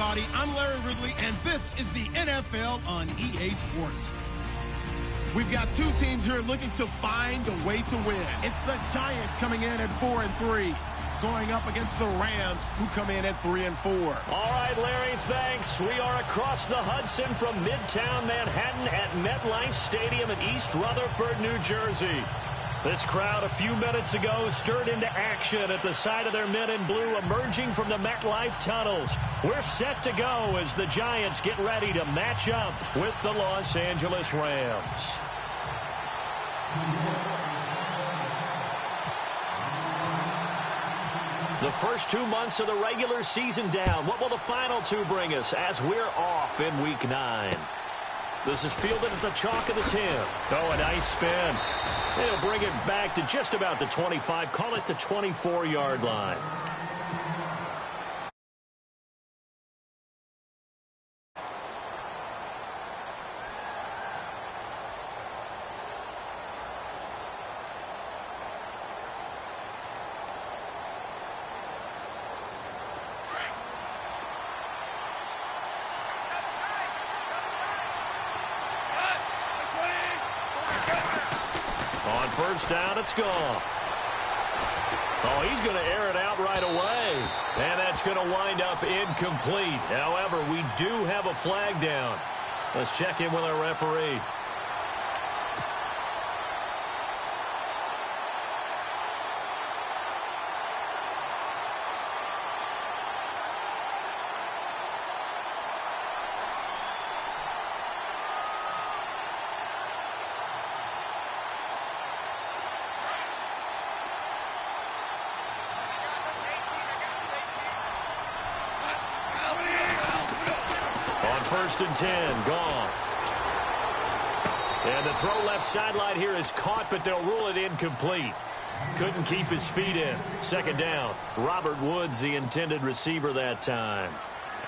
everybody. I'm Larry Ridley, and this is the NFL on EA Sports. We've got two teams here looking to find a way to win. It's the Giants coming in at 4-3, going up against the Rams, who come in at 3-4. All right, Larry, thanks. We are across the Hudson from Midtown Manhattan at MetLife Stadium in East Rutherford, New Jersey. This crowd a few minutes ago stirred into action at the side of their men in blue emerging from the MetLife tunnels. We're set to go as the Giants get ready to match up with the Los Angeles Rams. The first 2 months of the regular season down. What will the final two bring us as we're off in Week 9? This is fielded at the chalk of the 10. Oh, a nice spin. It'll bring it back to just about the 25. Call it the 24-yard line. On first down, it's gone. Oh, he's going to air it out right away. And that's going to wind up incomplete. However, we do have a flag down. Let's check in with our referee. First and 10, Goff. And the throw left sideline here is caught, but they'll rule it incomplete. Couldn't keep his feet in. Second down. Robert Woods, the intended receiver that time.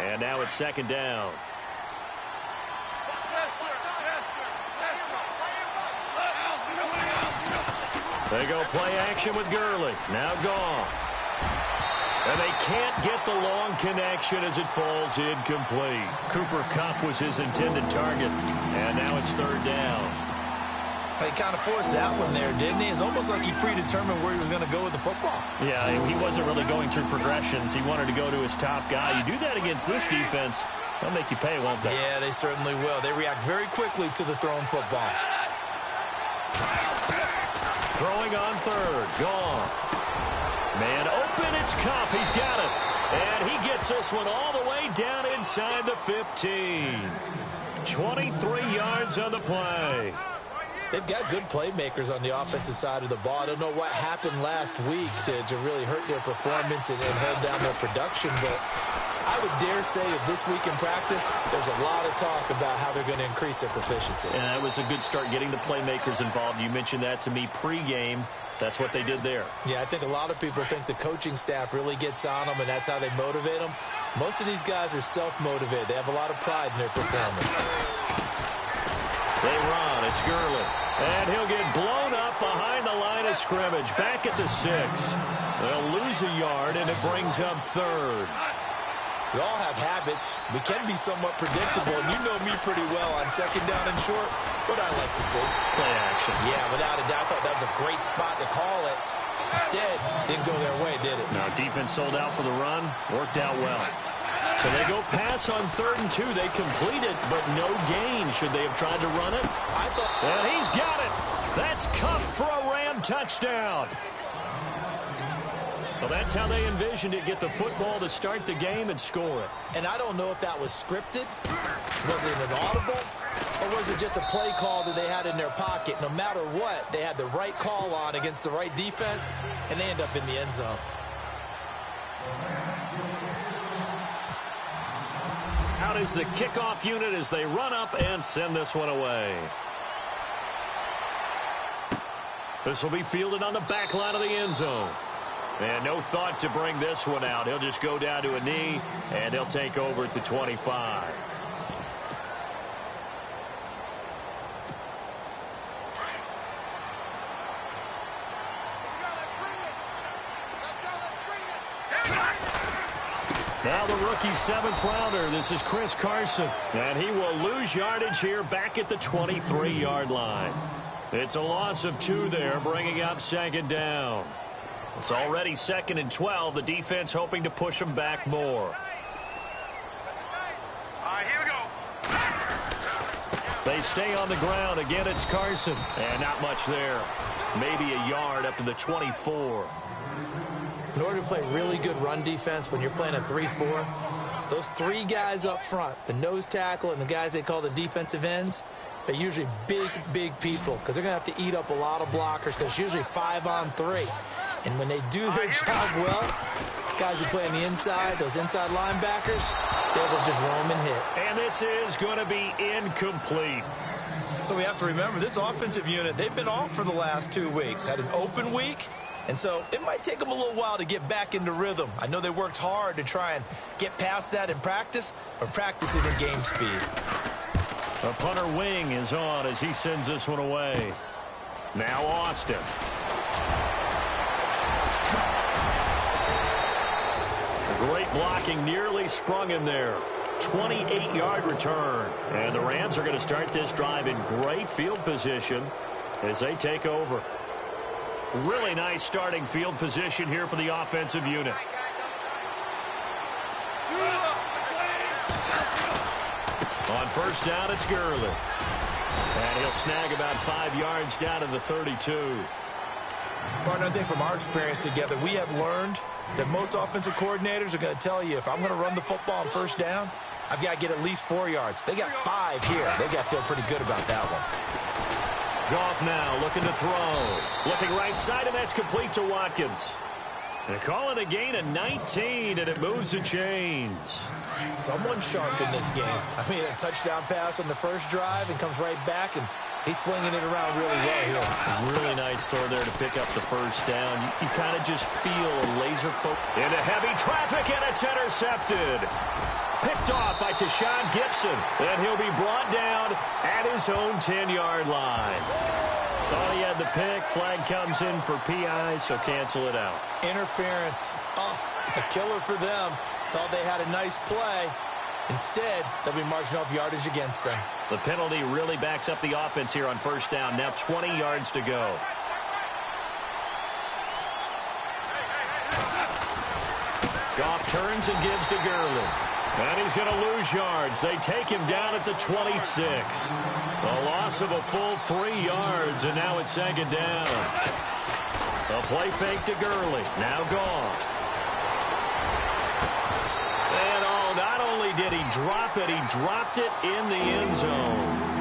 And now it's second down. They go play action with Gurley. Now Goff. And they can't get the long connection as it falls incomplete. Cooper Kupp was his intended target. And now it's third down. He kind of forced that one there, didn't he? It's almost like he predetermined where he was going to go with the football. Yeah, he wasn't really going through progressions. He wanted to go to his top guy. You do that against this defense, they'll make you pay, won't they? Yeah, they certainly will. They react very quickly to the thrown football. Throwing on third. Goff. Man open, it's Kupp. He's got it. And he gets this one all the way down inside the 15. 23 yards on the play. They've got good playmakers on the offensive side of the ball. I don't know what happened last week to really hurt their performance and hold down their production, but I would dare say that this week in practice, there's a lot of talk about how they're going to increase their proficiency. And that was a good start, getting the playmakers involved. You mentioned that to me pregame. That's what they did there. Yeah, I think a lot of people think the coaching staff really gets on them, and that's how they motivate them. Most of these guys are self-motivated. They have a lot of pride in their performance. They run. It's Gurley. And he'll get blown up behind the line of scrimmage. Back at the 6. They'll lose a yard, and it brings up third. We all have habits. We can be somewhat predictable, and you know me pretty well on second down and short. What I like to see. Play action. Yeah, without a doubt. I thought that was a great spot to call it. Instead, didn't go their way, did it? No, defense sold out for the run. Worked out well. So they go pass on 3rd and 2. They complete it, but no gain. Should they have tried to run it? I thought. And he's got it. That's Kupp for a Ram touchdown. Well, that's how they envisioned it. Get the football to start the game and score it. And I don't know if that was scripted. Was it an audible? Or was it just a play call that they had in their pocket? No matter what, they had the right call on against the right defense, and they end up in the end zone. Out is the kickoff unit as they run up and send this one away. This will be fielded on the back line of the end zone. And no thought to bring this one out. He'll just go down to a knee, and he'll take over at the 25. Now the rookie 7th rounder. This is Chris Carson. And he will lose yardage here back at the 23-yard line. It's a loss of 2 there, bringing up 2nd down. It's already 2nd and 12. The defense hoping to push them back more. Here we go. They stay on the ground. Again, it's Carson. And not much there. Maybe a yard up to the 24. In order to play really good run defense when you're playing a 3-4, those 3 guys up front, the nose tackle and the guys they call the defensive ends, they're usually big people because they're going to have to eat up a lot of blockers because it's usually 5 on 3. And when they do their job well, guys who play on the inside, those inside linebackers, they're able to just roam and hit. And this is going to be incomplete. So we have to remember, this offensive unit, they've been off for the last 2 weeks, had an open week, and so it might take them a little while to get back into rhythm. I know they worked hard to try and get past that in practice, but practice isn't game speed. The punter wing is on as he sends this one away. Now Austin. Great blocking, nearly sprung him there. 28-yard return. And the Rams are going to start this drive in great field position as they take over. Really nice starting field position here for the offensive unit. On 1st down, it's Gurley. And he'll snag about 5 yards down to the 32. Partner, I think from our experience together, we have learned that most offensive coordinators are going to tell you, if I'm going to run the football on 1st down, I've got to get at least 4 yards. They got 5 here. They got to feel pretty good about that one. Goff now looking to throw. Looking right side, and that's complete to Watkins. They call it a gain of 19, and it moves the chains. Someone sharp in this game. I mean, a touchdown pass on the first drive and comes right back, and he's flinging it around really well here. Really nice throw there to pick up the 1st down. You kind of just feel a laser focus. Into heavy traffic, and it's intercepted. Picked off by Tashawn Gibson, and he'll be brought down at his own 10-yard line. Thought he had the pick. Flag comes in for PI, so cancel it out. Interference. Oh, a killer for them. Thought they had a nice play. Instead, they'll be marching off yardage against them. The penalty really backs up the offense here on 1st down. Now 20 yards to go. Goff turns and gives to Gurley. And he's going to lose yards. They take him down at the 26. A loss of a full 3 yards, and now it's 2nd down. A play fake to Gurley. Now Goff. And not only did he drop it, he dropped it in the end zone.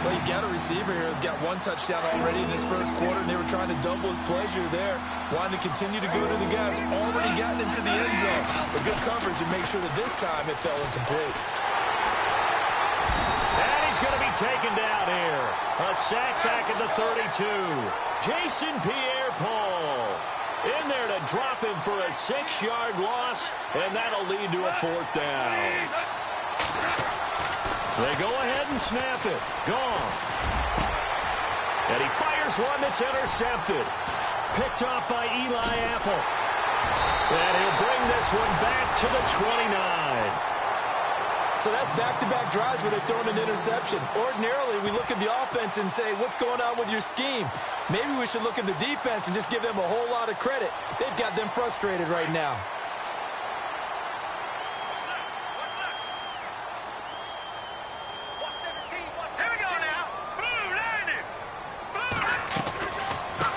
Well, you got a receiver here who's got 1 touchdown already in this 1st quarter, and they were trying to double his pleasure there. Wanted to continue to go to the guys already gotten into the end zone. But good coverage and make sure that this time it fell incomplete. And he's going to be taken down here. A sack back at the 32. Jason Pierre-Paul in there to drop him for a 6-yard loss, and that'll lead to a 4th down. They go ahead and snap it. Gone. And he fires one that's intercepted. Picked off by Eli Apple. And he'll bring this one back to the 29. So that's back-to-back drives where they're throwing an interception. Ordinarily, we look at the offense and say, what's going on with your scheme? Maybe we should look at the defense and just give them a whole lot of credit. They've got them frustrated right now.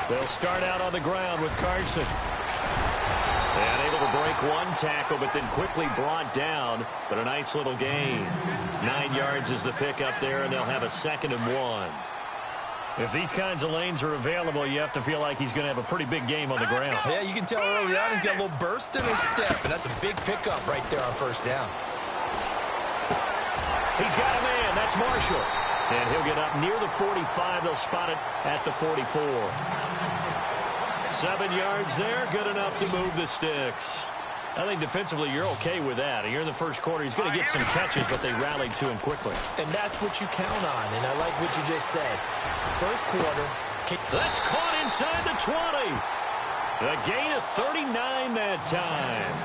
They'll start out on the ground with Carson. And able to break 1 tackle, but then quickly brought down. But a nice little gain. 9 yards is the pickup there, and they'll have a 2nd and 1. If these kinds of lanes are available, you have to feel like he's going to have a pretty big game on the ground. Yeah, you can tell early on he's got a little burst in his step, and that's a big pickup right there on 1st down. He's got a man. That's Marshall. And he'll get up near the 45. They'll spot it at the 44. 7 yards there. Good enough to move the sticks. I think defensively you're okay with that. Here in the 1st quarter, he's going to get some catches, but they rallied to him quickly. And that's what you count on, and I like what you just said. 1st quarter. That's caught inside the 20. A gain of 39 that time.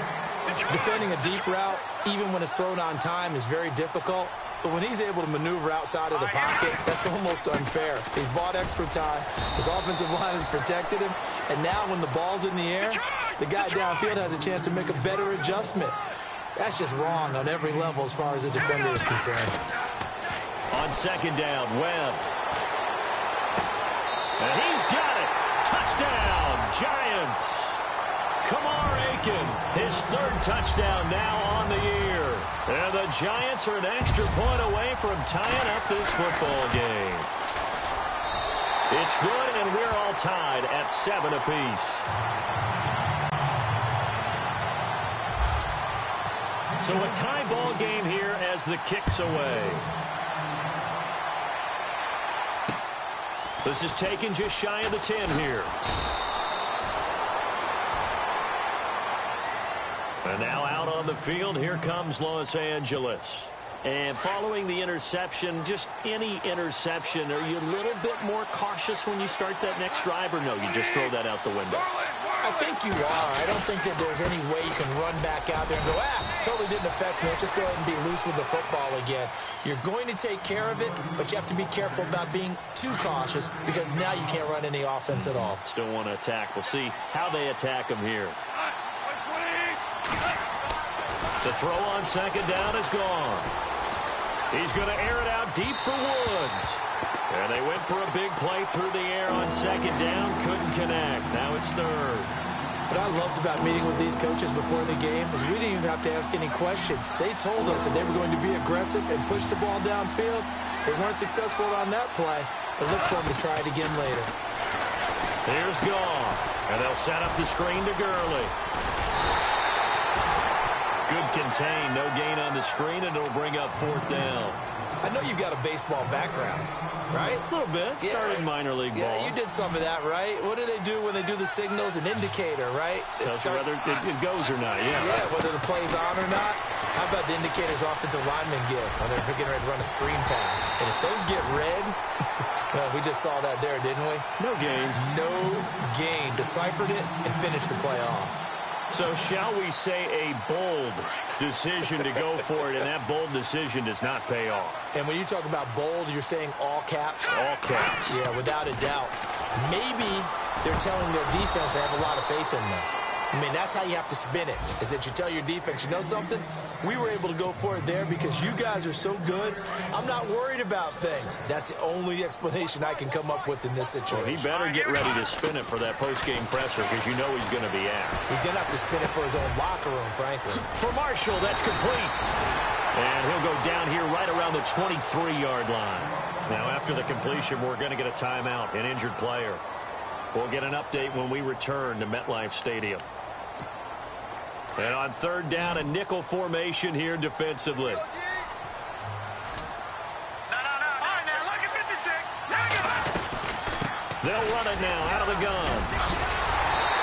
Defending a deep route, even when it's thrown on time, is very difficult. But when he's able to maneuver outside of the pocket, that's almost unfair. He's bought extra time. His offensive line has protected him. And now when the ball's in the air, the guy downfield has a chance to make a better adjustment. That's just wrong on every level as far as a defender is concerned. On second down, Webb. And he's got it. Touchdown, Giants. Kamar Aiken, his third touchdown now on the year. And the Giants are an extra point away from tying up this football game. It's good, and we're all tied at 7 apiece. So a tie ball game here as the kick's away. This is taken just shy of the 10 here. And now out on the field, here comes Los Angeles. And following the interception, just any interception, are you a little bit more cautious when you start that next drive, or no, you just throw that out the window? I think you are. I don't think that there's any way you can run back out there and go, totally didn't affect me. Let's just go ahead and be loose with the football again. You're going to take care of it, but you have to be careful about being too cautious because now you can't run any offense at all. Still want to attack. We'll see how they attack him here. The throw on second down is gone. He's going to air it out deep for Woods. And they went for a big play through the air on second down. Couldn't connect. Now it's third. What I loved about meeting with these coaches before the game is we didn't even have to ask any questions. They told us that they were going to be aggressive and push the ball downfield. They weren't successful on that play, but look for them to try it again later. Here's Goff. And they'll set up the screen to Gurley. Good contain, no gain on the screen, and it'll bring up fourth down. I know you've got a baseball background, right? A little bit. Started minor league ball. Yeah, you did some of that, right? What do they do when they do the signals? An indicator, right? Tells you whether it goes or not, yeah. Yeah, whether the play's on or not. How about the indicators offensive linemen give when they're getting ready to run a screen pass? And if those get red, well, we just saw that there, didn't we? No gain. No gain. Deciphered it and finished the play off. So shall we say a bold decision to go for it, and that bold decision does not pay off. And when you talk about bold, you're saying all caps? All caps. Yeah, without a doubt. Maybe they're telling their defense they have a lot of faith in them. I mean, that's how you have to spin it, is that you tell your defense, you know something? We were able to go for it there because you guys are so good. I'm not worried about things. That's the only explanation I can come up with in this situation. Well, he better get ready to spin it for that post-game presser because you know he's going to be out. He's going to have to spin it for his own locker room, frankly. For Marshall, that's complete. And he'll go down here right around the 23-yard line. Now, after the completion, we're going to get a timeout, an injured player. We'll get an update when we return to MetLife Stadium. And on third down, a nickel formation here defensively. They'll run it now out of the gun.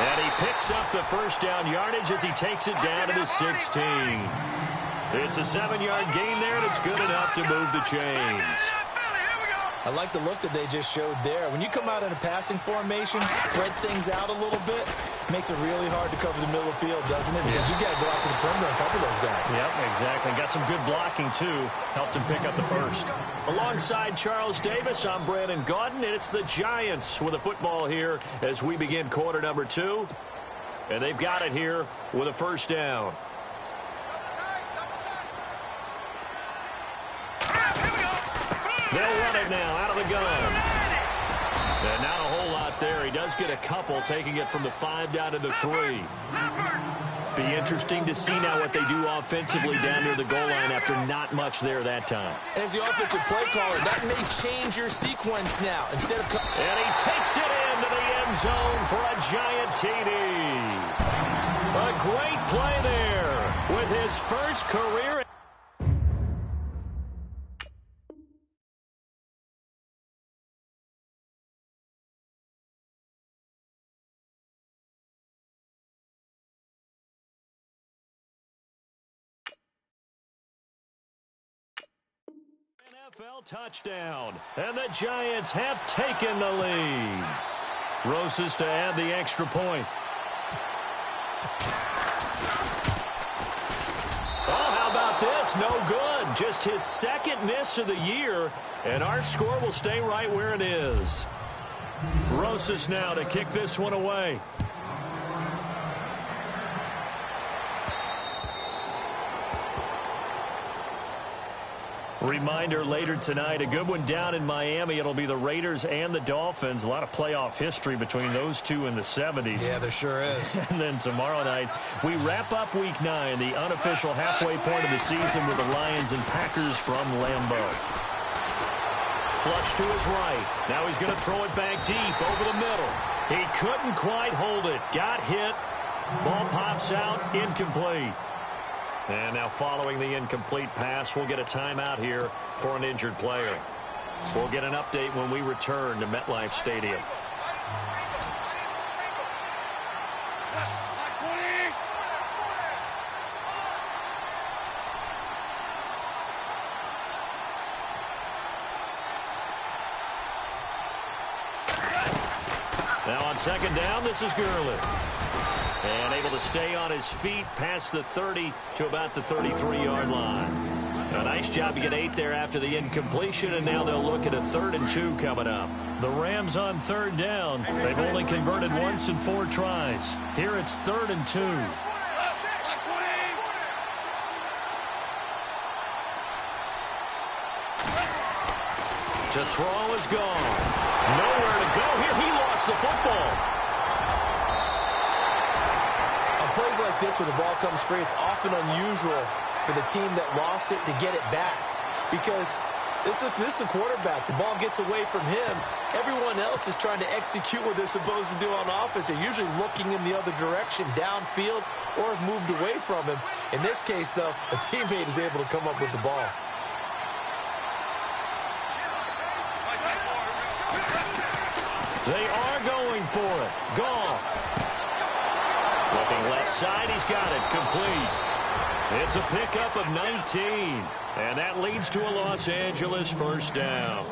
And he picks up the first down yardage as he takes it down to the 16. It's a 7-yard gain there, and it's good enough to move the chains. I like the look that they just showed there. When you come out in a passing formation, spread things out a little bit, makes it really hard to cover the middle of the field, doesn't it? Because you got to go out to the perimeter and cover those guys. Yep, exactly. Got some good blocking, too. Helped him pick up the first. Alongside Charles Davis, I'm Brandon Gaudin, and it's the Giants with a football here as we begin quarter number 2. And they've got it here with a first down. They'll run it now out of the gun. And not a whole lot there. He does get a couple, taking it from the 5 down to the 3. Be interesting to see now what they do offensively down near the goal line after not much there that time. As the offensive play caller, that may change your sequence now. Instead of and he takes it into the end zone for a giant TD. A great play there with his first career. NFL touchdown, and the Giants have taken the lead. Rosas to add the extra point. It's no good. Just his second miss of the year, and our score will stay right where it is. Rosas now to kick this one away. Reminder later tonight, a good one down in Miami. It'll be the Raiders and the Dolphins. A lot of playoff history between those two in the 70s. Yeah, there sure is. And then tomorrow night, we wrap up Week 9, the unofficial halfway point of the season with the Lions and Packers from Lambeau. Flush to his right. Now he's going to throw it back deep over the middle. He couldn't quite hold it. Got hit. Ball pops out. Incomplete. And now following the incomplete pass, we'll get a timeout here for an injured player. We'll get an update when we return to MetLife Stadium. Now on second down, this is Gurley. And able to stay on his feet past the 30 to about the 33-yard line. A nice job to get 8 there after the incompletion, and now they'll look at a 3rd and 2 coming up. The Rams on 3rd down. They've only converted once in 4 tries. Here it's 3rd and 2. To throw is gone. Nowhere to go here. He lost the football. Plays like this where the ball comes free, it's often unusual for the team that lost it to get it back, because this is a quarterback. The ball gets away from him. Everyone else is trying to execute what they're supposed to do on offense. They're usually looking in the other direction, downfield, or have moved away from him. In this case, though, a teammate is able to come up with the ball. They are going for it. Goff. Looking left side, he's got it. Complete. It's a pickup of 19. And that leads to a Los Angeles first down.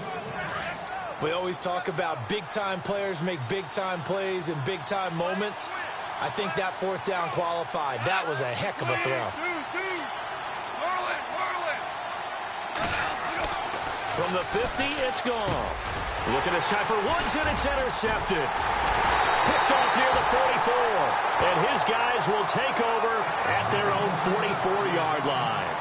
We always talk about big-time players make big-time plays in big-time moments. I think that 4th down qualified. That was a heck of a throw. From the 50, it's Goff. Looking this time for Woods, and it's intercepted. Picked off near the 44, and his guys will take over at their own 44-yard line.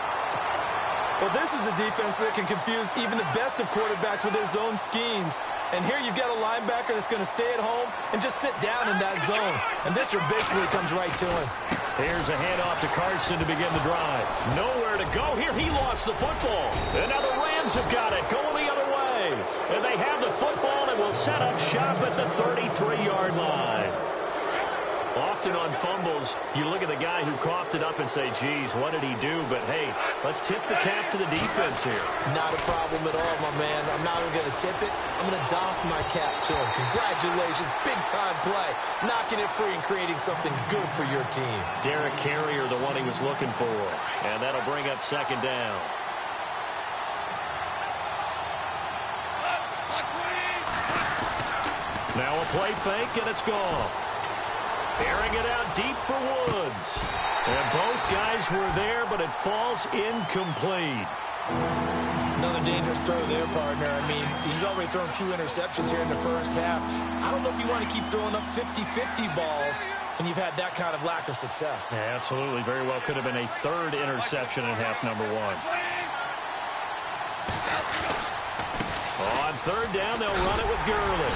Well, this is a defense that can confuse even the best of quarterbacks with their zone schemes. And here you've got a linebacker that's going to stay at home and just sit down in that zone. And this one basically comes right to him. Here's a handoff to Carson to begin the drive. Nowhere to go here. He lost the football. And now the Rams have got it, going the other way. And they have the football and will set up shop at the 33-yard line. Often on fumbles, you look at the guy who coughed it up and say, geez, what did he do? But, hey, let's tip the cap to the defense here. Not a problem at all, my man. I'm not even going to tip it. I'm going to doff my cap to him. Congratulations. Big-time play. Knocking it free and creating something good for your team. Derek Carrier, the one he was looking for. And that'll bring up second down. Now a play fake, and it's gone. Airing it out deep for Woods. And both guys were there, but it falls incomplete. Another dangerous throw there, partner. I mean, he's already thrown 2 interceptions here in the first half. I don't know if you want to keep throwing up 50-50 balls when you've had that kind of lack of success. Yeah, absolutely. Very well could have been a 3rd interception in half number 1. On 3rd down, they'll run it with Gurley.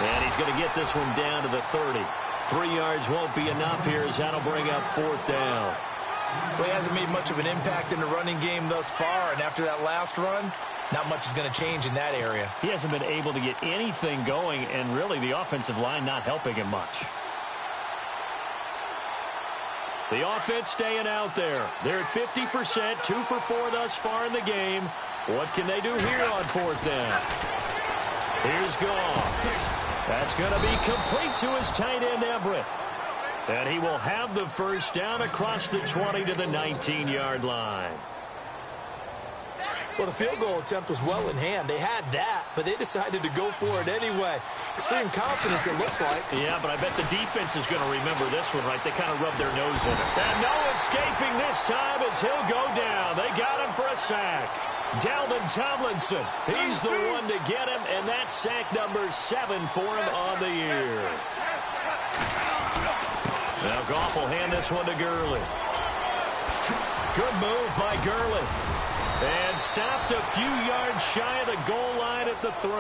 And he's going to get this one down to the 30. 3 yards won't be enough here as that'll bring up 4th down. Well, he hasn't made much of an impact in the running game thus far, and after that last run, not much is going to change in that area. He hasn't been able to get anything going, and really the offensive line not helping him much. The offense staying out there. They're at 50%, 2 for 4 thus far in the game. What can they do here on 4th down? Here's Goff. That's going to be complete to his tight end, Everett. And he will have the first down across the 20 to the 19-yard line. Well, the field goal attempt was well in hand. They had that, but they decided to go for it anyway. Extreme confidence, it looks like. Yeah, but I bet the defense is going to remember this one, right? They kind of rubbed their nose in it. And no escaping this time as he'll go down. They got him for a sack. Dalvin Tomlinson, he's the one to get him, and that's sack number 7 for him on the year. Now Goff will hand this one to Gurley. Good move by Gurley. And stopped a few yards shy of the goal line at the 3.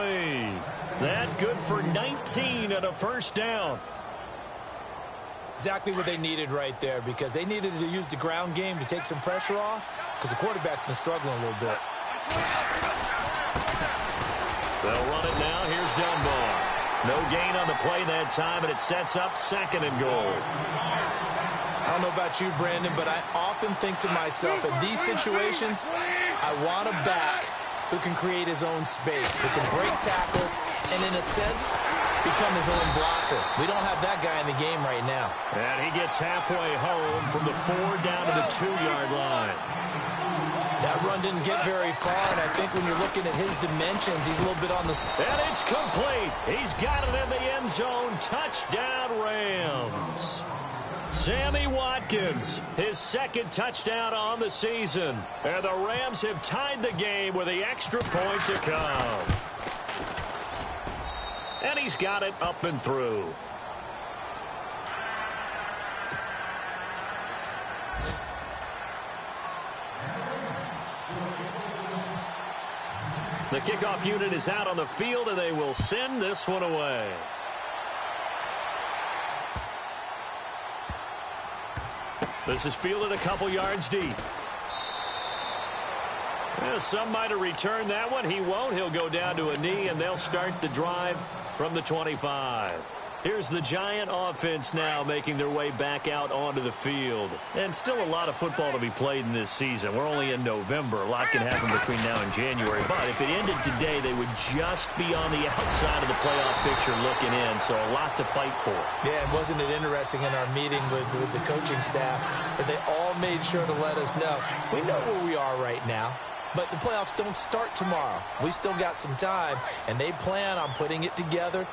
That good for 19 and a first down. Exactly what they needed right there, because they needed to use the ground game to take some pressure off, because the quarterback's been struggling a little bit. They'll run it now. Here's Dunbar. No gain on the play that time, and it sets up 2nd and goal. I don't know about you, Brandon, but I often think to myself, in these situations, I want a back who can create his own space, who can break tackles, and in a sense, become his own blocker. We don't have that guy in the game right now. And he gets halfway home from the 4 down to the 2-yard line. That run didn't get very far, and I think when you're looking at his dimensions, he's a little bit on the... And it's complete. He's got it in the end zone. Touchdown, Rams. Sammy Watkins, his 2nd touchdown on the season. And the Rams have tied the game with the extra point to come. And he's got it up and through. The kickoff unit is out on the field, and they will send this one away. This is fielded a couple yards deep. Yeah, some might have returned that one. He won't. He'll go down to a knee, and they'll start the drive from the 25. Here's the Giant offense now making their way back out onto the field. And still a lot of football to be played in this season. We're only in November. A lot can happen between now and January. But if it ended today, they would just be on the outside of the playoff picture looking in. So a lot to fight for. Yeah, and wasn't it interesting in our meeting with the coaching staff that they all made sure to let us know, we know where we are right now. But the playoffs don't start tomorrow. We still got some time, and they plan on putting it together,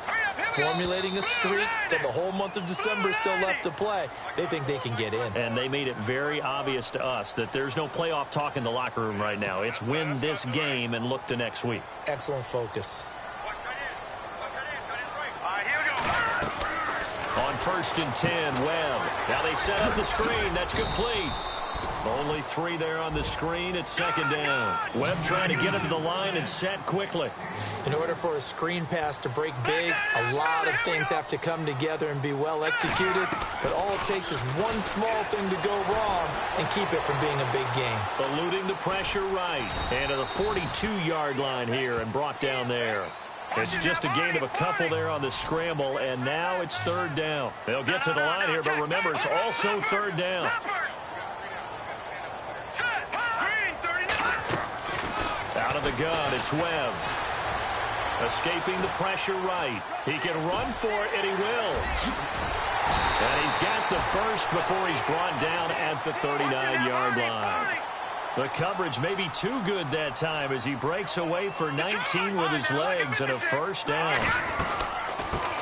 formulating a streak, and the whole month of December is still left to play. They think they can get in. And they made it very obvious to us that there's no playoff talk in the locker room right now. It's win this game and look to next week. Excellent focus. On 1st and 10, Webb. Now they set up the screen. That's complete. Only 3 there on the screen. It's 2nd down. Webb trying to get him to the line and set quickly. In order for a screen pass to break big, a lot of things have to come together and be well executed. But all it takes is one small thing to go wrong and keep it from being a big game. Eluding the pressure right. And to the 42-yard line here and brought down there. It's just a gain of a couple there on the scramble, and now it's 3rd down. They'll get to the line here, but remember, it's also 3rd down. Out of the gun, it's Webb. Escaping the pressure right. He can run for it, and he will. And he's got the first before he's brought down at the 39-yard line. The coverage may be too good that time as he breaks away for 19 with his legs and a first down.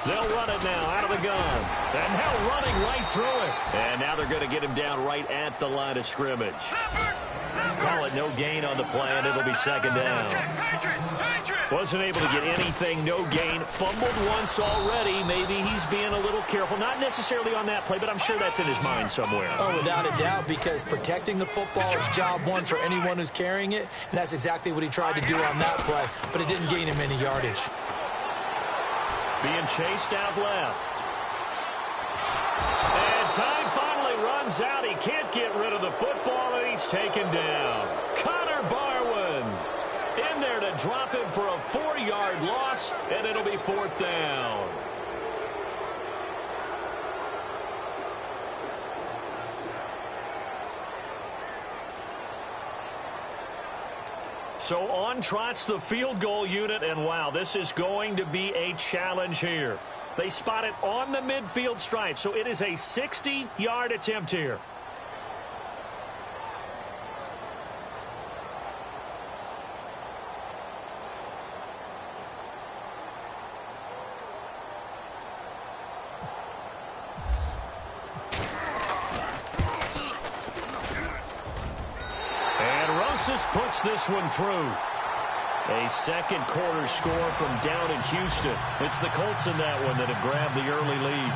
They'll run it now out of the gun. And now running right through it. And now they're going to get him down right at the line of scrimmage. Call it no gain on the play, and it'll be 2nd down. Wasn't able to get anything, no gain. Fumbled once already. Maybe he's being a little careful. Not necessarily on that play, but I'm sure that's in his mind somewhere. Oh, without a doubt, because protecting the football is job one for anyone who's carrying it, and that's exactly what he tried to do on that play, but it didn't gain him any yardage. Being chased out left. And time finally runs out. He can't get rid of the football, and he's taken down. Connor Barwin in there to drop him for a 4-yard loss, and it'll be 4th down. So on trots the field goal unit, and wow, this is going to be a challenge here. They spot it on the midfield stripe, so it is a 60-yard attempt here. Rosas puts this one through. A second quarter score from down in Houston. It's the Colts in that one that have grabbed the early lead.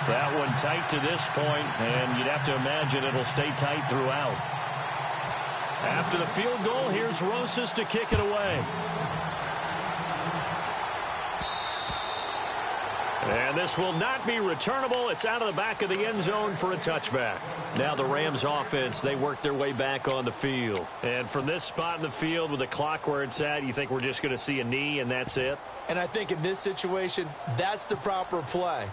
That one tight to this point, and you'd have to imagine it'll stay tight throughout. After the field goal, here's Rosas to kick it away. And this will not be returnable. It's out of the back of the end zone for a touchback. Now the Rams offense, they work their way back on the field. And from this spot in the field with the clock where it's at, you think we're just going to see a knee and that's it? And I think in this situation, that's the proper play.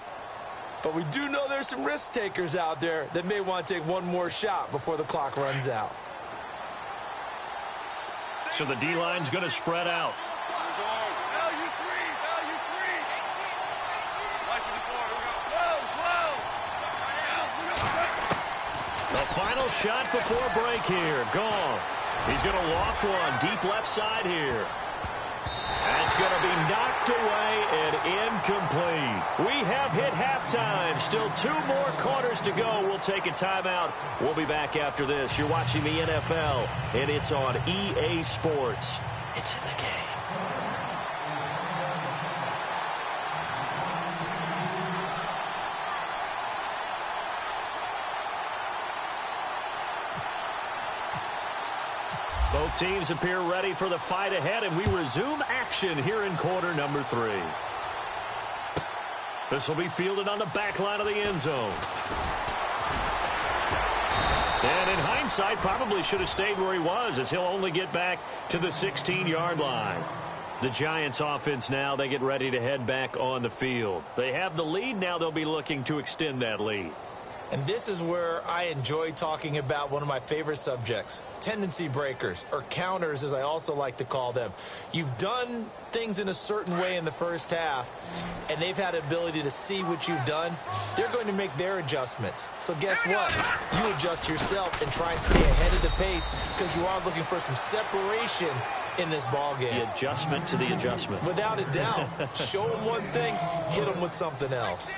But we do know there's some risk takers out there that may want to take one more shot before the clock runs out. So the D-line's going to spread out. The final shot before break here. Goff. He's going to loft one deep left side here. That's going to be knocked away and incomplete. We have hit halftime. Still 2 more quarters to go. We'll take a timeout. We'll be back after this. You're watching the NFL, and it's on EA Sports. It's in the game. Both teams appear ready for the fight ahead, and we resume action here in quarter number 3. This will be fielded on the back line of the end zone. And in hindsight, probably should have stayed where he was, as he'll only get back to the 16-yard line. The Giants offense now, they get ready to head back on the field. They have the lead. Now they'll be looking to extend that lead. And this is where I enjoy talking about one of my favorite subjects, tendency breakers, or counters as I also like to call them. You've done things in a certain way in the first half, and they've had the ability to see what you've done. They're going to make their adjustments. So guess what? You adjust yourself and try and stay ahead of the pace because you are looking for some separation in this ball game. The adjustment to the adjustment. Without a doubt. Show them one thing, hit them with something else.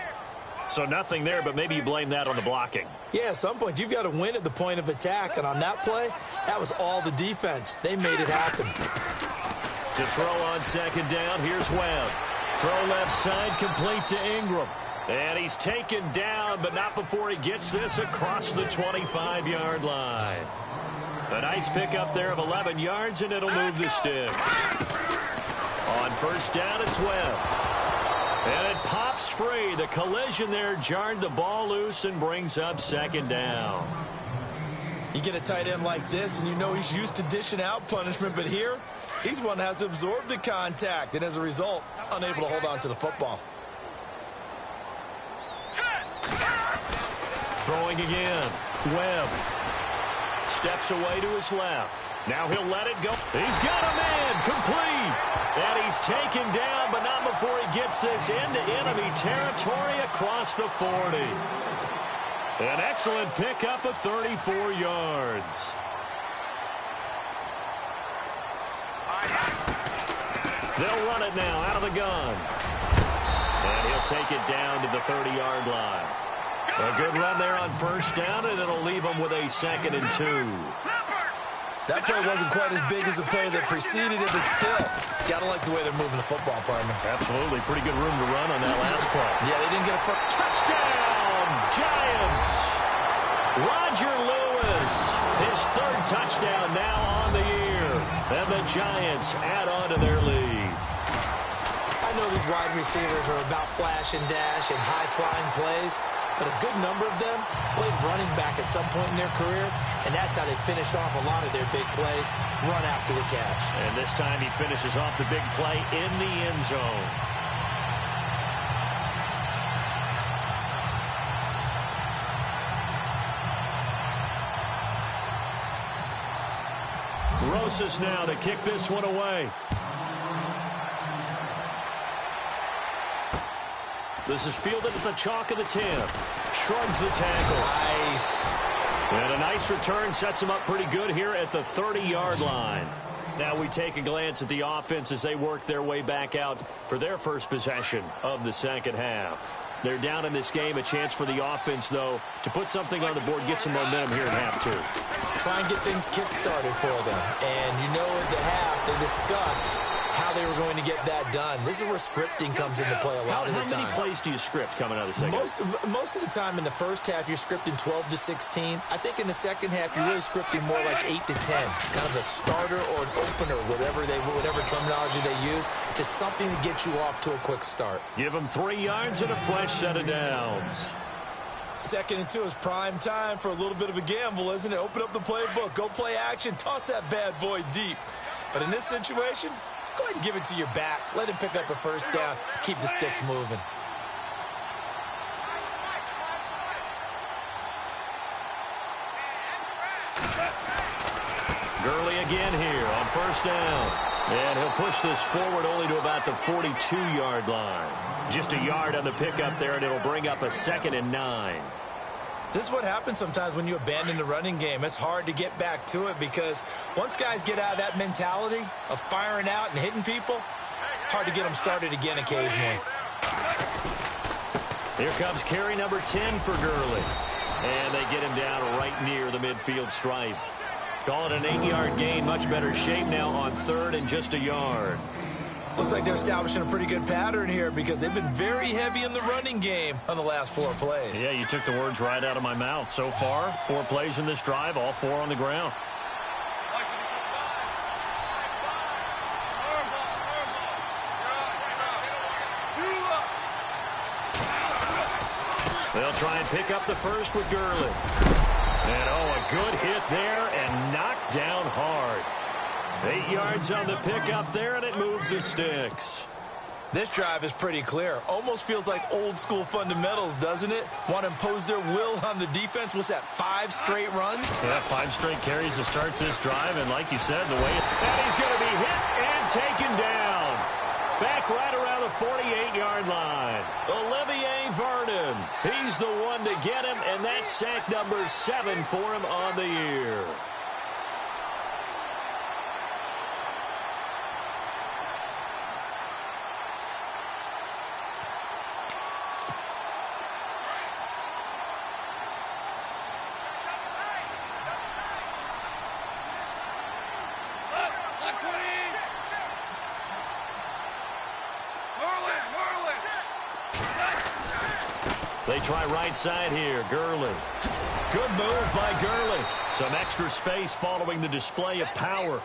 So nothing there, but maybe you blame that on the blocking. Yeah, at some point, you've got to win at the point of attack. And on that play, that was all the defense. They made it happen. To throw on second down, here's Webb. Throw left side, complete to Ingram. And he's taken down, but not before he gets this across the 25-yard line. A nice pickup there of 11 yards, and it'll move the sticks. On first down, it's Webb. And it pops free. The collision there jarred the ball loose and brings up second down. You get a tight end like this, and you know he's used to dishing out punishment, but here, he's one that has to absorb the contact, and as a result, unable to hold on to the football. Throwing again. Webb steps away to his left. Now he'll let it go. He's got a man complete. And he's taken down, but not before he gets this into enemy territory across the 40. An excellent pickup of 34 yards. They'll run it now out of the gun. And he'll take it down to the 30-yard line. A good run there on first down, and it'll leave him with a 2nd and 2. That play wasn't quite as big as the play that preceded it, but still, gotta like the way they're moving the football, partner. Absolutely. Pretty good room to run on that last play. Yeah, they didn't get a first. Touchdown, Giants. Roger Lewis, his 3rd touchdown now on the year. And the Giants add on to their lead. I know these wide receivers are about flash and dash and high-flying plays, but a good number of them played running back at some point in their career, and that's how they finish off a lot of their big plays, run after the catch. And this time he finishes off the big play in the end zone. Rosas now to kick this one away. This is fielded at the chalk of the 10. Shrugs the tackle. Nice. And a nice return sets him up pretty good here at the 30-yard line. Now we take a glance at the offense as they work their way back out for their first possession of the second half. They're down in this game. A chance for the offense, though, to put something on the board, get some momentum here in half two. Try and get things kick-started for them. And you know at the half, they discussed how they were going to get that done. This is where scripting comes into play a lot of the time. How many plays do you script coming out of the second half? Most of the time in the first half, you're scripting 12 to 16. I think in the second half, you're really scripting more like 8 to 10. Kind of a starter or an opener, whatever terminology they use. Just something to get you off to a quick start. Give them 3 yards and a fresh set of downs. 2nd and 2 is prime time for a little bit of a gamble, isn't it? Open up the playbook. Go play action. Toss that bad boy deep. But in this situation, go ahead and give it to your back. Let him pick up a first down. Keep the sticks moving. Gurley again here on first down. And he'll push this forward only to about the 42-yard line. Just a yard on the pickup there, and it'll bring up a 2nd and 9. This is what happens sometimes when you abandon the running game. It's hard to get back to it because once guys get out of that mentality of firing out and hitting people, hard to get them started again occasionally. Here comes carry number 10 for Gurley. And they get him down right near the midfield stripe. Call it an 8-yard gain. Much better shape now on 3rd and just a yard. Looks like they're establishing a pretty good pattern here because they've been very heavy in the running game on the last 4 plays. Yeah, you took the words right out of my mouth. So far, 4 plays in this drive, all 4 on the ground. They'll try and pick up the first with Gurley. And, a good hit there and knocked down hard. 8 yards on the pickup there, and it moves the sticks. This drive is pretty clear. Almost feels like old-school fundamentals, doesn't it? Want to impose their will on the defense. What's that, 5 straight runs? Yeah, 5 straight carries to start this drive, and like you said, the way... And he's going to be hit and taken down. Back right around the 48-yard line. Olivier Vernon. He's the one to get him, and that's sack number 7 for him on the year. They try right side here. Gurley. Good move by Gurley. Some extra space following the display of power.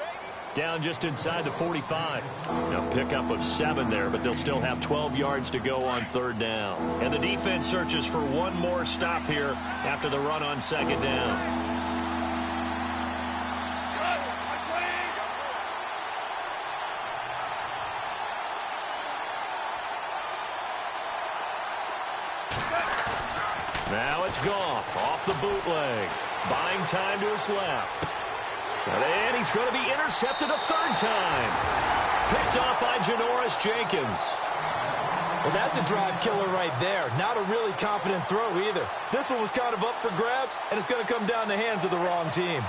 Down just inside the 45. Now pickup of 7 there, but they'll still have 12 yards to go on 3rd down. And the defense searches for one more stop here after the run on 2nd down. Now it's Goff off the bootleg. Buying time to his left. And he's going to be intercepted a 3rd time. Picked off by Janoris Jenkins. Well, that's a drive killer right there. Not a really confident throw either. This one was kind of up for grabs, and it's going to come down the hands of the wrong team.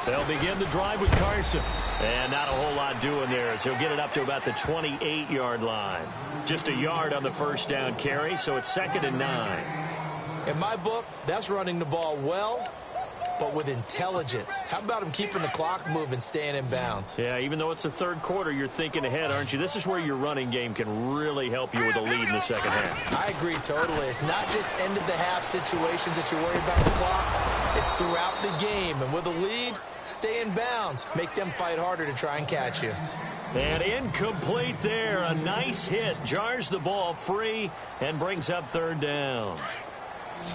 They'll begin the drive with Carson. And not a whole lot doing there as he'll get it up to about the 28-yard line. Just a yard on the first down carry, so it's 2nd and 9. In my book, that's running the ball well, but with intelligence. How about him keeping the clock moving, staying in bounds? Yeah, even though it's the 3rd quarter, you're thinking ahead, aren't you? This is where your running game can really help you with a lead in the 2nd half. I agree totally. It's not just end-of-the-half situations that you worry about the clock. It's throughout the game. And with a lead, stay in bounds. Make them fight harder to try and catch you. And incomplete there. A nice hit. Jars the ball free and brings up 3rd down.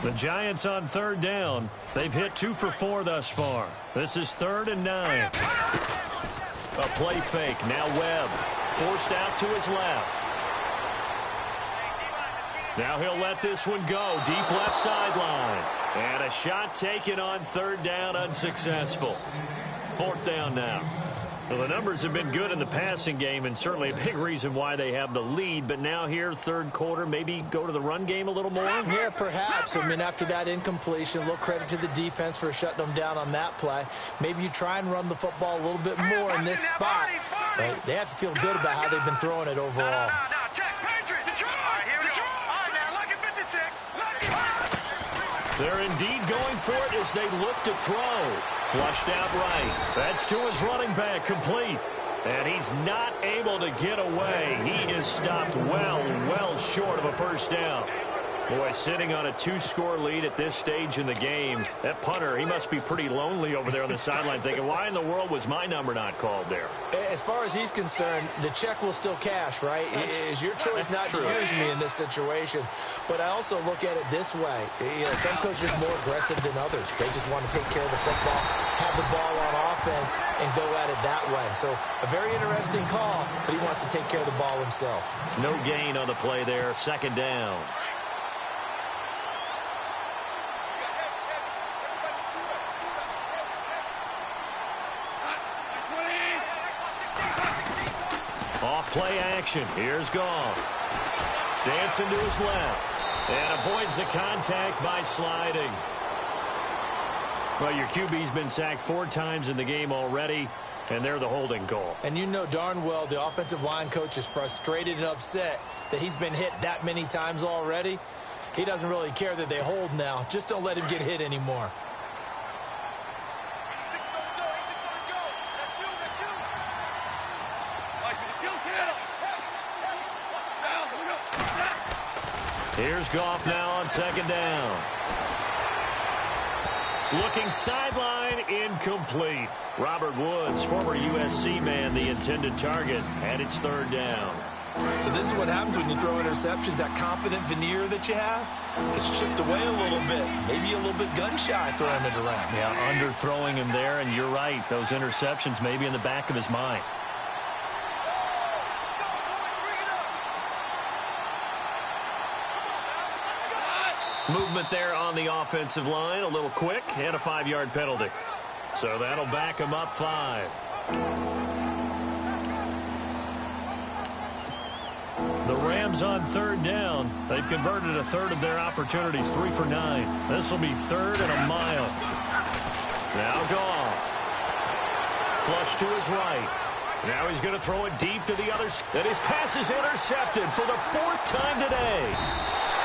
The Giants on 3rd down. They've hit 2 for 4 thus far. This is 3rd and 9. A play fake. Now Webb. Forced out to his left. Now he'll let this one go. Deep left sideline. And a shot taken on 3rd down, unsuccessful. 4th down now. Well, the numbers have been good in the passing game, and certainly a big reason why they have the lead. But now here, third quarter, maybe go to the run game a little more? Yeah, perhaps. I mean, after that incompletion, a little credit to the defense for shutting them down on that play. Maybe you try and run the football a little bit more in this spot. But they have to feel good about how they've been throwing it overall. They're indeed going for it as they look to throw. Flushed out right. That's to his running back, complete. And he's not able to get away. He is stopped well short of a first down. Boy, sitting on a 2-score lead at this stage in the game, that punter, he must be pretty lonely over there on the sideline thinking, why in the world was my number not called there? As far as he's concerned, the check will still cash, right? It's your choice not to use me in this situation. But I also look at it this way. You know, some coaches are more aggressive than others. They just want to take care of the football, have the ball on offense, and go at it that way. So a very interesting call, but he wants to take care of the ball himself. No gain on the play there, second down. Off-play action. Here's Goff. Dancing to his left. And avoids the contact by sliding. Well, your QB's been sacked 4 times in the game already, and they're the holding call. And you know darn well the offensive line coach is frustrated and upset that he's been hit that many times already. He doesn't really care that they hold now. Just don't let him get hit anymore. Here's Goff now on second down. Looking sideline, incomplete. Robert Woods, former USC man, the intended target, and it's third down. So this is what happens when you throw interceptions. That confident veneer that you have, it's chipped away a little bit. Maybe a little bit gun-shy throwing it around. Yeah, underthrowing him there, and you're right. Those interceptions may be in the back of his mind. Movement there on the offensive line, a little quick, and a 5-yard penalty. So that'll back him up 5. The Rams on third down. They've converted a third of their opportunities, 3 for 9. This will be third and a mile. Now Goff. Flush to his right. Now he's going to throw it deep to the other. And his pass is intercepted for the 4th time today.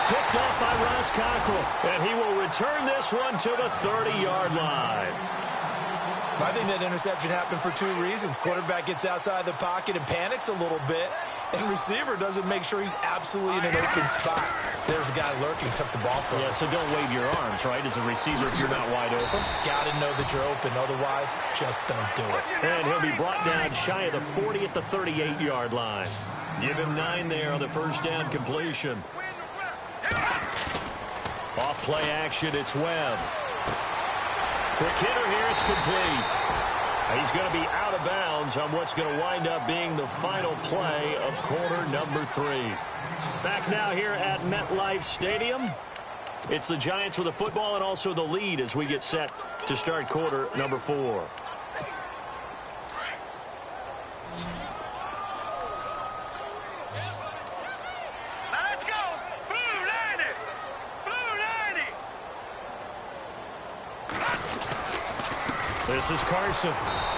Picked off by Ross Cockrell, and he will return this one to the 30-yard line. I think that interception happened for 2 reasons. Quarterback gets outside the pocket and panics a little bit, and receiver doesn't make sure he's absolutely in an open spot. So there's a guy lurking, took the ball from him. Yeah, so don't wave your arms, right, as a receiver if you're not wide open. Got to know that you're open. Otherwise, just don't do it. And he'll be brought down shy of the 40 at the 38-yard line. Give him 9 there on the first down completion. Off play action, it's Webb. Quick hitter here, it's complete. He's going to be out of bounds on what's going to wind up being the final play of quarter number 3. Back now here at MetLife Stadium. It's the Giants with the football and also the lead as we get set to start quarter number 4. This is Carson.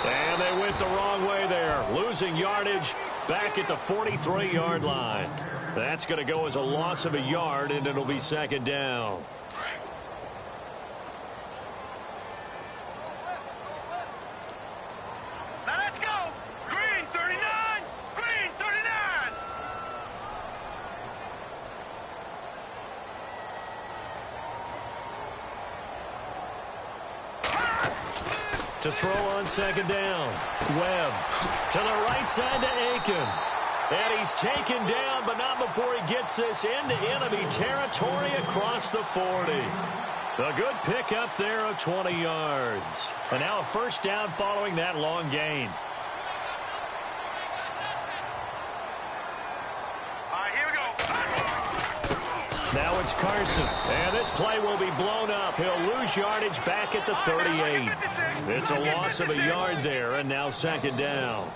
And they went the wrong way there. Losing yardage back at the 43-yard line. That's going to go as a loss of a yard, and it'll be second down. Now let's go. Green 39. Green 39. To throw on second down. Webb to the right side to Aiken. And he's taken down, but not before he gets this into enemy territory across the 40. A good pick up there of 20 yards. And now a first down following that long gain. Now it's Carson. And this play will be blown up. He'll lose yardage back at the 38. It's a loss of a yard there, and now second down.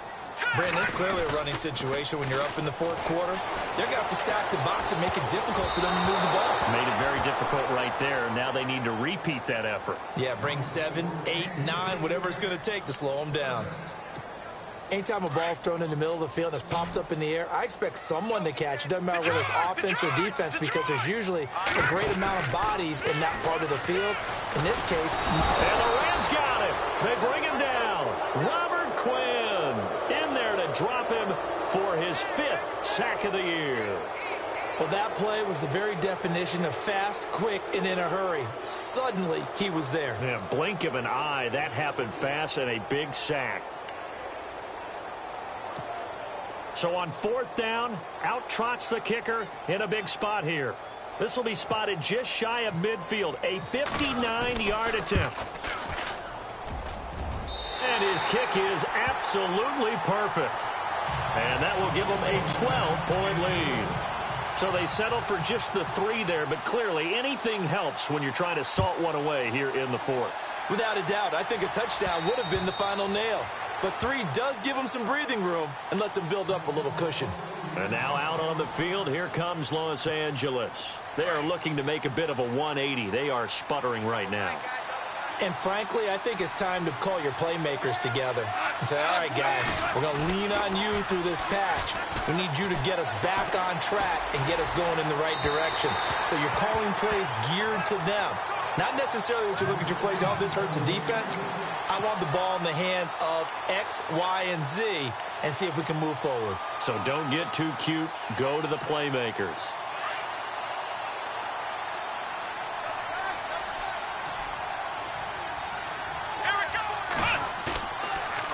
Brandon, it's clearly a running situation when you're up in the fourth quarter. They're going to have to stack the box and make it difficult for them to move the ball. Made it very difficult right there. Now they need to repeat that effort. Yeah, bring 7, 8, 9, whatever it's going to take to slow them down. Anytime a ball's thrown in the middle of the field and it's popped up in the air, I expect someone to catch. It doesn't matter whether it's offense or defense because there's usually a great amount of bodies in that part of the field. In this case... And the Rams got him. They bring him down. Robert Quinn in there to drop him for his 5th sack of the year. Well, that play was the very definition of fast, quick, and in a hurry. Suddenly, he was there. Yeah, blink of an eye. That happened fast and a big sack. So on 4th down, out trots the kicker in a big spot here. This will be spotted just shy of midfield, a 59-yard attempt. And his kick is absolutely perfect. And that will give them a 12-point lead. So they settle for just the 3 there, but clearly anything helps when you're trying to salt one away here in the 4th. Without a doubt, I think a touchdown would have been the final nail. But 3 does give them some breathing room and lets them build up a little cushion. And now out on the field, here comes Los Angeles. They are looking to make a bit of a 180. They are sputtering right now. And frankly, I think it's time to call your playmakers together and say, all right, guys, we're going to lean on you through this patch. We need you to get us back on track and get us going in the right direction. So you're calling plays geared to them. Not necessarily that you look at your plays, oh, this hurts the defense. I want the ball in the hands of X, Y, and Z and see if we can move forward. So don't get too cute. Go to the playmakers.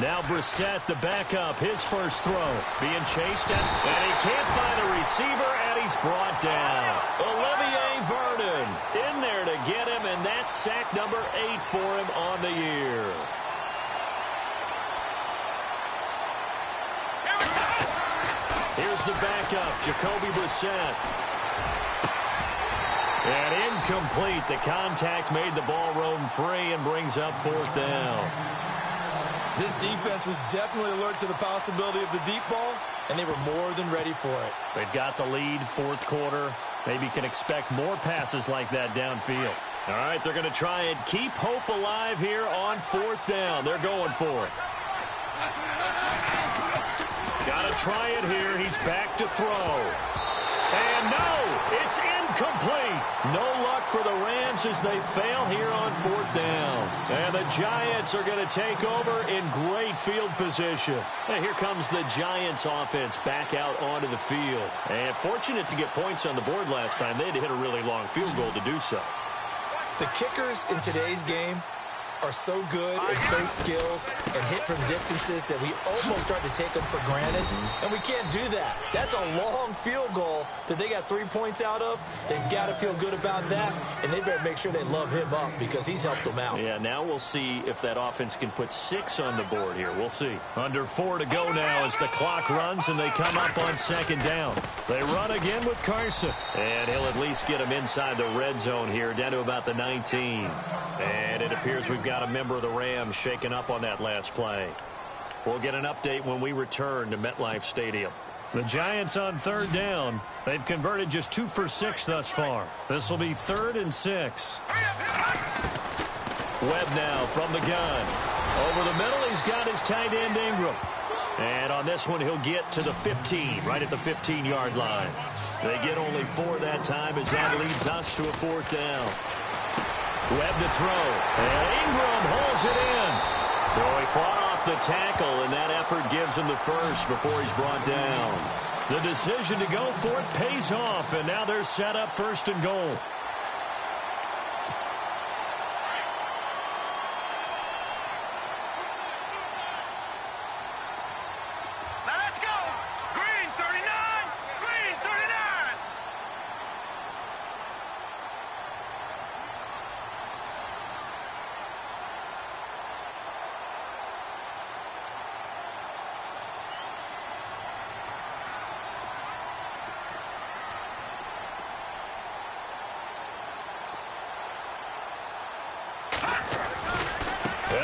Now Brissett, the backup, his first throw. Being chased at, and he can't find a receiver, and he's brought down. Olivier Vernon in there to get him, and that's sack number 8 for him on the year. Here's the backup, Jacoby Brissett. And incomplete. The contact made the ball roam free and brings up 4th down. This defense was definitely alert to the possibility of the deep ball, and they were more than ready for it. They've got the lead, 4th quarter. Maybe can expect more passes like that downfield. All right, they're going to try and keep hope alive here on 4th down. They're going for it. Got to try it here. He's back to throw. And no, it's incomplete. No luck for the Rams as they fail here on 4th down. And the Giants are going to take over in great field position. And here comes the Giants offense back out onto the field. And fortunate to get points on the board last time. They had to hit a really long field goal to do so. The kickers in today's game are so good and so skilled and hit from distances that we almost start to take them for granted, and we can't do that. That's a long field goal that they got 3 points out of. They've got to feel good about that, and they better make sure they love him up because he's helped them out. Yeah, now we'll see if that offense can put 6 on the board here. We'll see. Under 4 to go now as the clock runs and they come up on 2nd down. They run again with Carson, and he'll at least get him inside the red zone here, down to about the 19. And it appears we've got a member of the Rams shaken up on that last play. We'll get an update when we return to MetLife Stadium. The Giants on 3rd down. They've converted just 2 for 6 thus far. This will be 3rd and 6. Webb now from the gun. Over the middle, he's got his tight end Ingram. And on this one, he'll get to the 15, right at the 15-yard line. They get only 4 that time as that leads us to a 4th down. Webb to throw, and Ingram holds it in. So he fought off the tackle, and that effort gives him the first before he's brought down. The decision to go for it pays off, and now they're set up 1st and goal.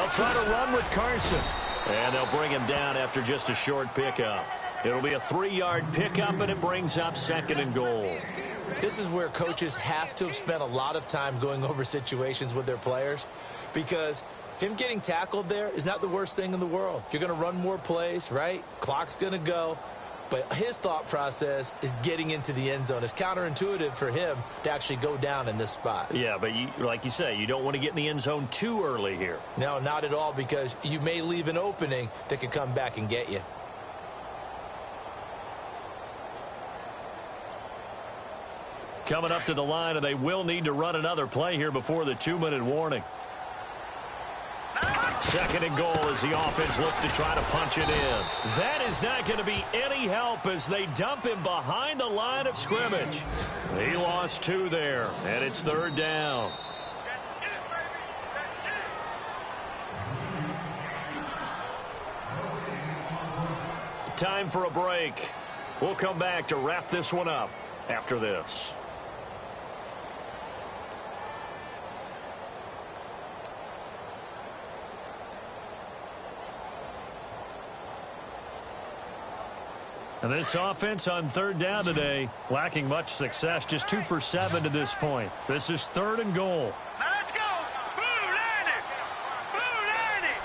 They'll try to run with Carson. And they'll bring him down after just a short pickup. It'll be a 3-yard pickup, and it brings up 2nd and goal. This is where coaches have to have spent a lot of time going over situations with their players, because him getting tackled there is not the worst thing in the world. You're going to run more plays, right? Clock's going to go. But his thought process is getting into the end zone. It's counterintuitive for him to actually go down in this spot. Yeah, but like you say, you don't want to get in the end zone too early here. No, not at all, because you may leave an opening that could come back and get you. Coming up to the line, and they will need to run another play here before the 2-minute warning. 2nd and goal as the offense looks to try to punch it in. That is not going to be any help as they dump him behind the line of scrimmage. He lost 2 there, and it's 3rd down. Time for a break. We'll come back to wrap this one up after this. And this offense on 3rd down today, lacking much success, just 2 for 7 to this point. This is 3rd and goal. Now let's go. Blue line it. Blue line it.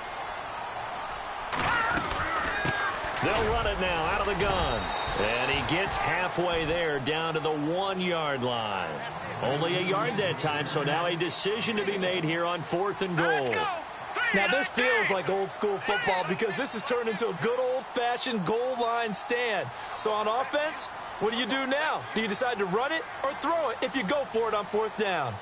They'll run it now out of the gun. And he gets halfway there down to the 1-yard line. Only a yard that time, so now a decision to be made here on 4th and goal. Now, this feels like old-school football because this has turned into a good old-fashioned goal line stand. So on offense, what do you do now? Do you decide to run it or throw it if you go for it on 4th down?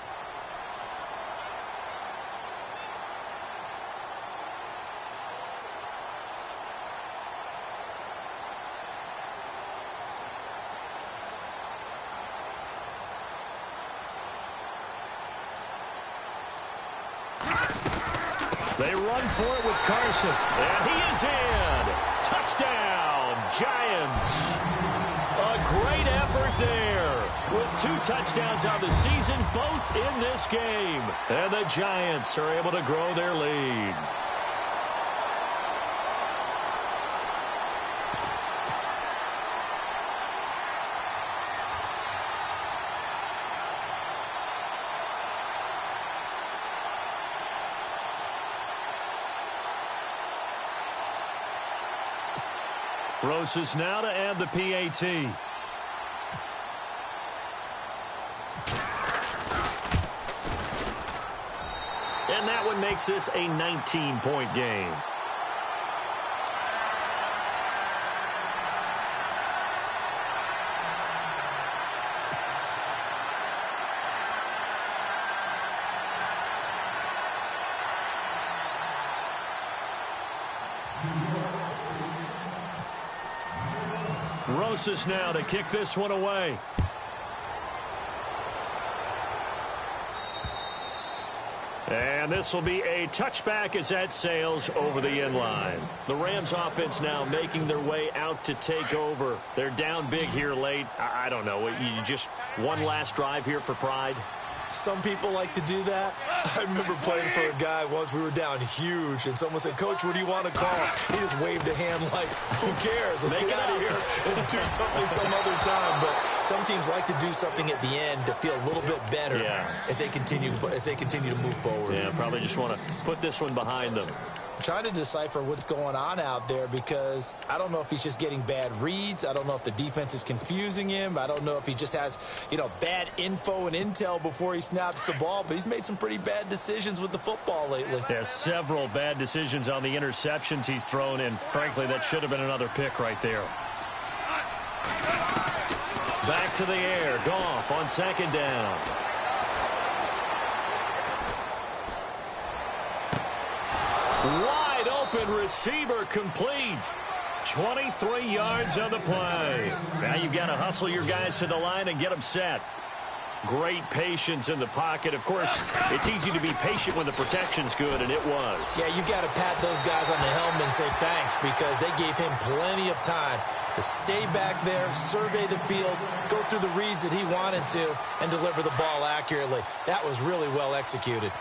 They run for it with Carson, and he is in. Touchdown, Giants. A great effort there with 2 touchdowns on the season, both in this game. And the Giants are able to grow their lead. Rosas now to add the PAT. And that one makes this a 19-point game. Rosas now to kick this one away. And this will be a touchback as that sails over the end line. The Rams offense now making their way out to take over. They're down big here late. I don't know. You just one last drive here for pride? Some people like to do that. I remember playing for a guy once. We were down huge, and someone said, "Coach, what do you want to call?" He just waved a hand like, "Who cares? Let's get out of here and do something some other time." But some teams like to do something at the end to feel a little bit better as they continue to move forward. Yeah, probably just want to put this one behind them. Trying to decipher what's going on out there because I don't know if he's just getting bad reads. I don't know if the defense is confusing him. I don't know if he just has, bad info and intel before he snaps the ball. But he's made some pretty bad decisions with the football lately. Yeah, several bad decisions on the interceptions he's thrown, and frankly, that should have been another pick right there. Back to the air. Goff on 2nd down. Wide open receiver complete. 23 yards on the play. Now you've got to hustle your guys to the line and get them set. Great patience in the pocket. Of course, it's easy to be patient when the protection's good, and it was. Yeah, you got to pat those guys on the helmet and say thanks because they gave him plenty of time to stay back there, survey the field, go through the reads that he wanted to, and deliver the ball accurately. That was really well executed.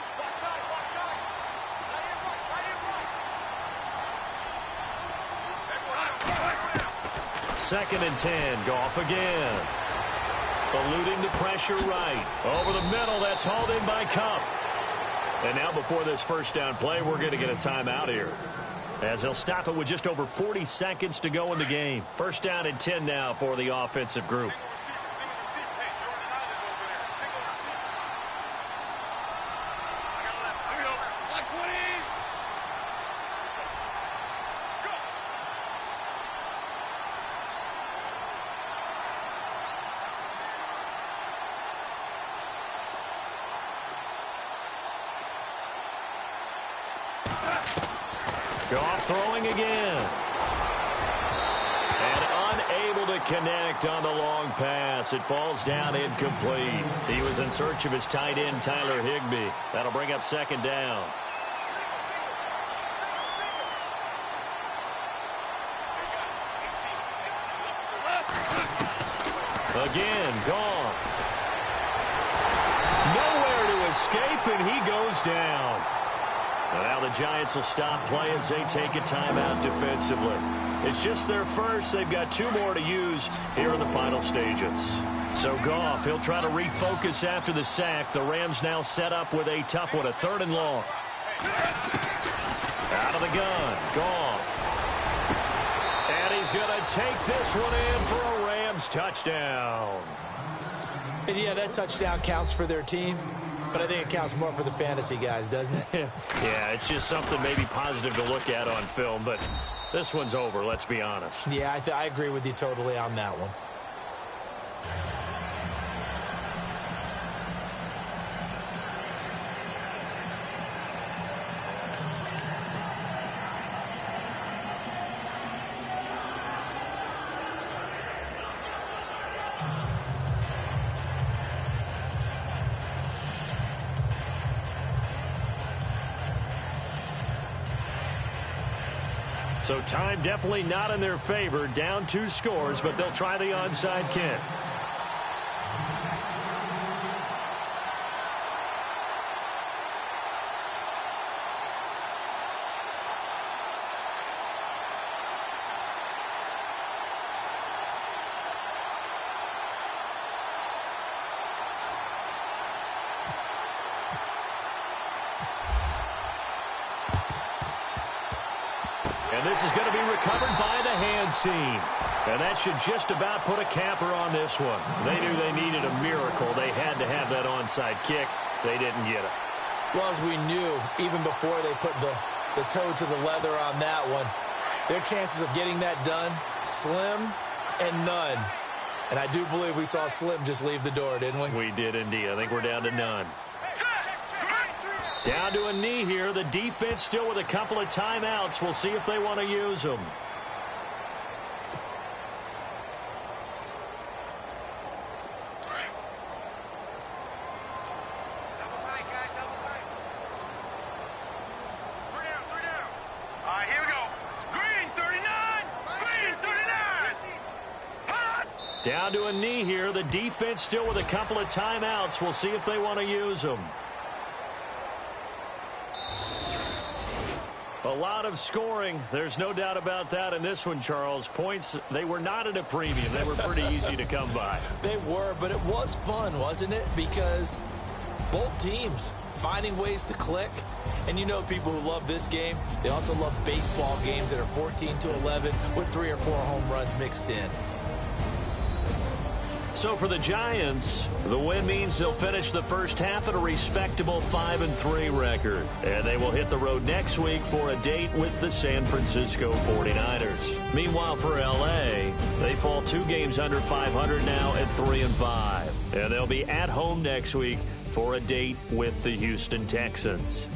2nd and 10. Goff again. Eluding the pressure right. Over the middle. That's hauled in by Kupp. And now before this first down play, we're going to get a timeout here, as they'll stop it with just over 40 seconds to go in the game. 1st down and 10 now for the offensive group. Goff throwing again. And unable to connect on the long pass. It falls down incomplete. He was in search of his tight end, Tyler Higbee. That'll bring up 2nd down. Again, Goff. Nowhere to escape, and he goes down. And now the Giants will stop play as they take a timeout defensively. It's just their first. They've got 2 more to use here in the final stages. So Goff, he'll try to refocus after the sack. The Rams now set up with a tough one, a 3rd and long. Out of the gun, Goff. And he's going to take this one in for a Rams touchdown. And yeah, that touchdown counts for their team. But I think it counts more for the fantasy guys, doesn't it? Yeah, it's just something maybe positive to look at on film, but this one's over, let's be honest. Yeah, I agree with you totally on that one. So time definitely not in their favor. Down 2 scores, but they'll try the onside kick. And this is going to be recovered by the hands team. And that should just about put a capper on this one. They knew they needed a miracle. They had to have that onside kick. They didn't get it. Well, as we knew, even before they put the toe to the leather on that one, their chances of getting that done, slim and none. And I do believe we saw Slim just leave the door, didn't we? We did indeed. I think we're down to none. Down to a knee here. The defense still with a couple of timeouts. We'll see if they want to use them. Here we go. Green 39. Green 39. Down to a knee here. The defense still with a couple of timeouts. We'll see if they want to use them. A lot of scoring. There's no doubt about that in this one, Charles. Points, they were not at a premium. They were pretty easy to come by. They were, but it was fun, wasn't it? Because both teams finding ways to click. And you know people who love this game, they also love baseball games that are 14-11 with 3 or 4 home runs mixed in. So for the Giants, the win means they'll finish the first half at a respectable 5-3 record. And they will hit the road next week for a date with the San Francisco 49ers. Meanwhile, for L.A., they fall 2 games under 500 now at 3-5. And they'll be at home next week for a date with the Houston Texans.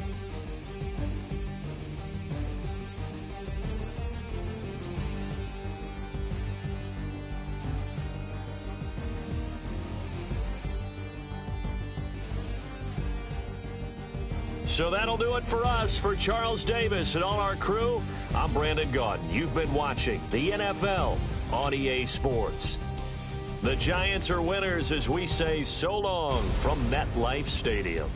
So that'll do it for us. For Charles Davis and all our crew, I'm Brandon Gaudin. You've been watching the NFL on EA Sports. The Giants are winners as we say so long from MetLife Stadium.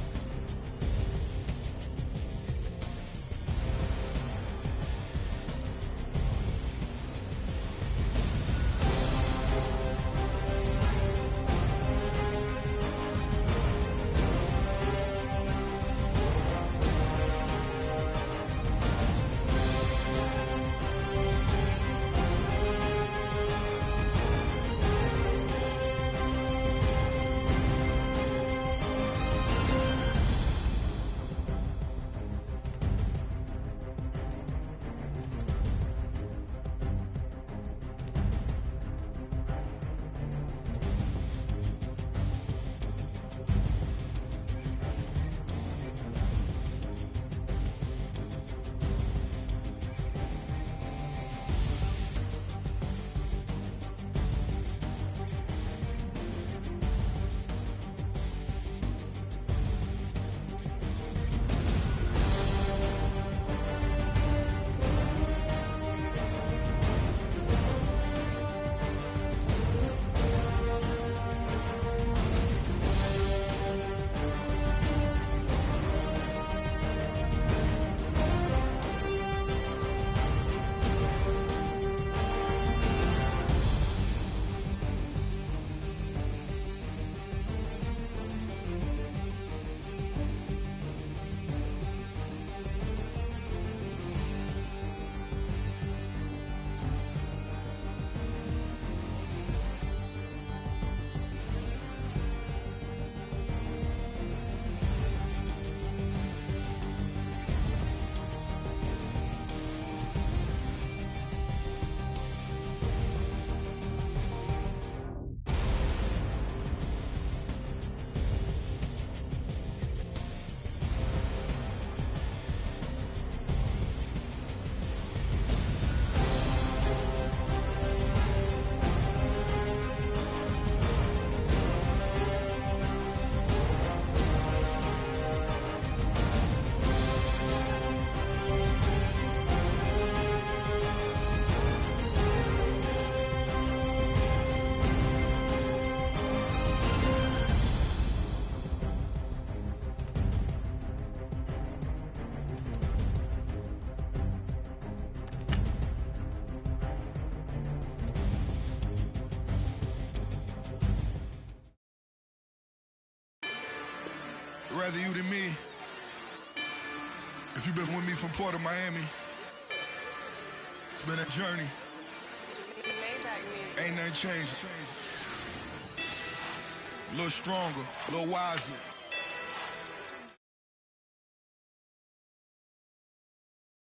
rather you than me. If you've been with me from Port of Miami, it's been a journey. Ain't nothing changed. A little stronger, a little wiser.